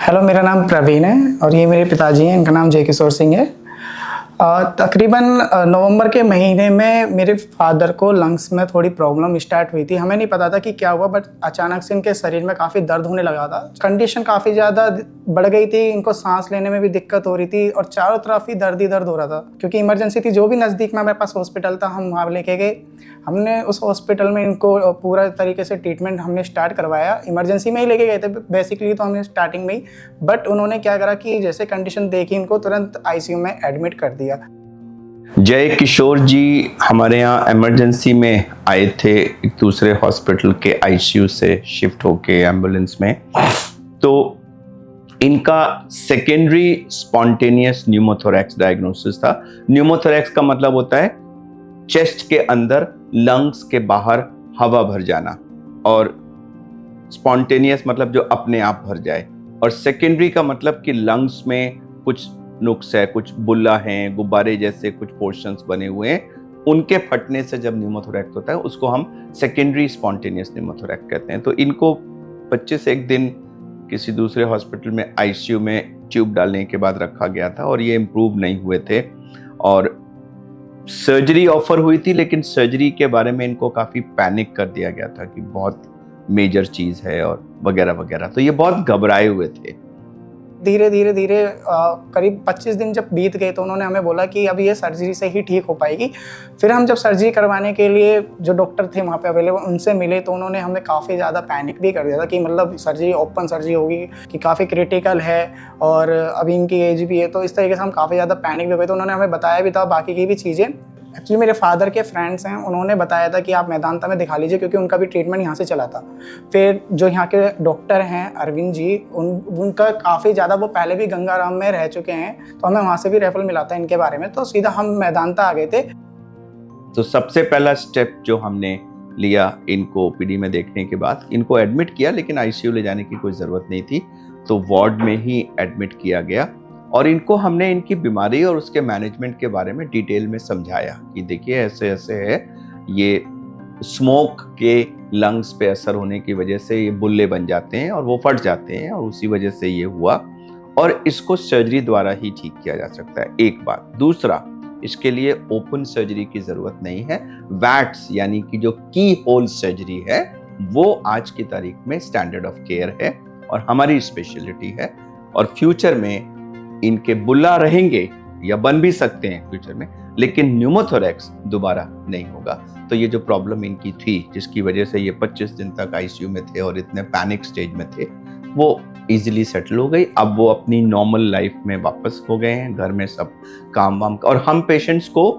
Hello, मेरा नाम प्रवीण है और ये मेरे पिताजी हैं। इनका नाम जय किशोर सिंह है। तकरीबन नवंबर के महीने में मेरे फादर को लंग्स में थोड़ी प्रॉब्लम स्टार्ट हुई थी। हमें नहीं पता था कि क्या हुआ, बट अचानक से इनके शरीर में काफ़ी दर्द होने लगा था। कंडीशन काफ़ी ज़्यादा बढ़ गई थी, इनको सांस लेने में भी दिक्कत हो रही थी और चारों तरफ ही दर्द हो रहा था। क्योंकि इमरजेंसी थी, जो भी नज़दीक में हमारे पास हॉस्पिटल था हम वहाँ लेके गए। हमने उस हॉस्पिटल में इनको पूरा तरीके से ट्रीटमेंट हमने स्टार्ट करवाया। इमरजेंसी में ही लेके गए थे बेसिकली तो हमने स्टार्टिंग में ही, बट उन्होंने क्या करा कि जैसे कंडीशन देखी इनको तुरंत आईसीयू में एडमिट कर दिया। जय किशोर जी हमारे यहाँ इमरजेंसी में आए थे, एक दूसरे हॉस्पिटल के आईसीयू से शिफ्ट होके एम्बुलेंस में। तो इनका सेकेंडरी स्पॉन्टेनियस न्यूमोथोरैक्स डायग्नोसिस था। न्यूमोथोरैक्स का मतलब होता है चेस्ट के अंदर लंग्स के बाहर हवा भर जाना, और स्पॉन्टेनियस मतलब जो अपने आप भर जाए, और सेकेंडरी का मतलब कि लंग्स में कुछ नुक्स है, कुछ बुल्ला हैं, गुब्बारे जैसे कुछ पोर्शंस बने हुए हैं, उनके फटने से जब न्यूमोथोरैक्स होता है उसको हम सेकेंडरी स्पॉन्टेनियस न्यूमोथोरैक्स कहते हैं। तो इनको 25 एक दिन किसी दूसरे हॉस्पिटल में आईसीयू में ट्यूब डालने के बाद रखा गया था और ये इम्प्रूव नहीं हुए थे और सर्जरी ऑफर हुई थी, लेकिन सर्जरी के बारे में इनको काफ़ी पैनिक कर दिया गया था कि बहुत मेजर चीज़ है और वगैरह वगैरह। तो ये बहुत घबराए हुए थे। धीरे धीरे करीब 25 दिन जब बीत गए तो उन्होंने हमें बोला कि अब ये सर्जरी से ही ठीक हो पाएगी। फिर हम जब सर्जरी करवाने के लिए जो डॉक्टर थे वहाँ पे अवेलेबल उनसे मिले तो उन्होंने हमें काफ़ी ज़्यादा पैनिक भी कर दिया था कि मतलब सर्जरी ओपन सर्जरी होगी कि काफ़ी क्रिटिकल है और अभी इनकी एज भी है। तो इस तरीके से हम काफ़ी ज़्यादा पैनिक भी हो गए। तो उन्होंने हमें बताया भी था बाकी की भी चीज़ें। एक्चुअली मेरे फादर के फ्रेंड्स हैं, उन्होंने बताया था कि आप मेदांता में दिखा लीजिए क्योंकि उनका भी ट्रीटमेंट यहाँ से चला था। फिर जो यहाँ के डॉक्टर हैं अरविंद जी, उनका काफ़ी ज़्यादा, वो पहले भी गंगाराम में रह चुके हैं तो हमें वहाँ से भी रेफरल मिला था इनके बारे में। तो सीधा हम मेदांता आ गए थे। तो सबसे पहला स्टेप जो हमने लिया, इनको ओपीडी में देखने के बाद इनको एडमिट किया, लेकिन आईसीयू ले जाने की कोई ज़रूरत नहीं थी, तो वार्ड में ही एडमिट किया गया और इनको हमने इनकी बीमारी और उसके मैनेजमेंट के बारे में डिटेल में समझाया कि देखिए ऐसे ऐसे है, ये स्मोक के लंग्स पे असर होने की वजह से ये बुल्ले बन जाते हैं और वो फट जाते हैं और उसी वजह से ये हुआ और इसको सर्जरी द्वारा ही ठीक किया जा सकता है, एक बात। दूसरा, इसके लिए ओपन सर्जरी की ज़रूरत नहीं है। वैट्स यानी कि जो की होल सर्जरी है वो आज की तारीख में स्टैंडर्ड ऑफ केयर है और हमारी स्पेशलिटी है, और फ्यूचर में इनके बुल्ला रहेंगे या बन भी सकते हैं फ्यूचर में, लेकिन न्यूमोथोरैक्स दोबारा नहीं होगा। तो ये जो प्रॉब्लम इनकी थी जिसकी वजह से ये 25 दिन तक आईसीयू में थे और इतने पैनिक स्टेज में थे, वो इजीली सेटल हो गई। अब वो अपनी नॉर्मल लाइफ में वापस हो गए हैं, घर में सब काम वाम, और हम पेशेंट्स को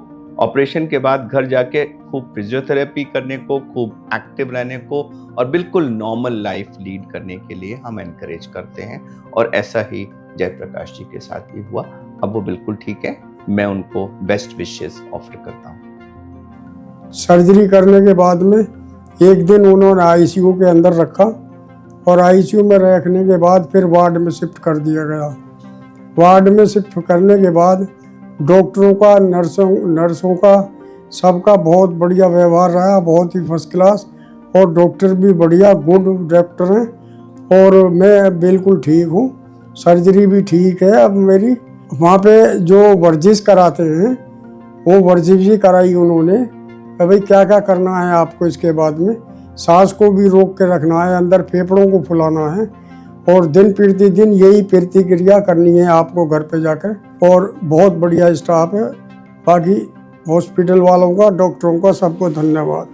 ऑपरेशन के बाद घर जाके खूब फिजियोथेरेपी करने को, खूब एक्टिव रहने को और बिल्कुल नॉर्मल लाइफ लीड करने के लिए हम एनकरेज करते हैं, और ऐसा ही जयप्रकाश जी के साथ भी हुआ। अब वो बिल्कुल ठीक है, मैं उनको बेस्ट विशेस ऑफर करता हूँ। सर्जरी करने के बाद में एक दिन उन्होंने आईसीयू के अंदर रखा और आईसीयू में रखने के बाद फिर वार्ड में शिफ्ट कर दिया गया। वार्ड में शिफ्ट करने के बाद डॉक्टरों का, नर्सों का, सबका बहुत बढ़िया व्यवहार रहा, बहुत ही फर्स्ट क्लास, और डॉक्टर भी बढ़िया गुड डॉक्टर हैं और मैं बिल्कुल ठीक हूँ। सर्जरी भी ठीक है अब मेरी। वहाँ पे जो वर्जिश कराते हैं वो वर्जिश भी कराई उन्होंने, भाई क्या क्या करना है आपको इसके बाद में। सांस को भी रोक के रखना है, अंदर फेफड़ों को फुलाना है और दिन प्रतिदिन यही प्रतिक्रिया करनी है आपको घर पे जाकर। और बहुत बढ़िया स्टाफ है। बाकी हॉस्पिटल वालों का, डॉक्टरों का सबको धन्यवाद।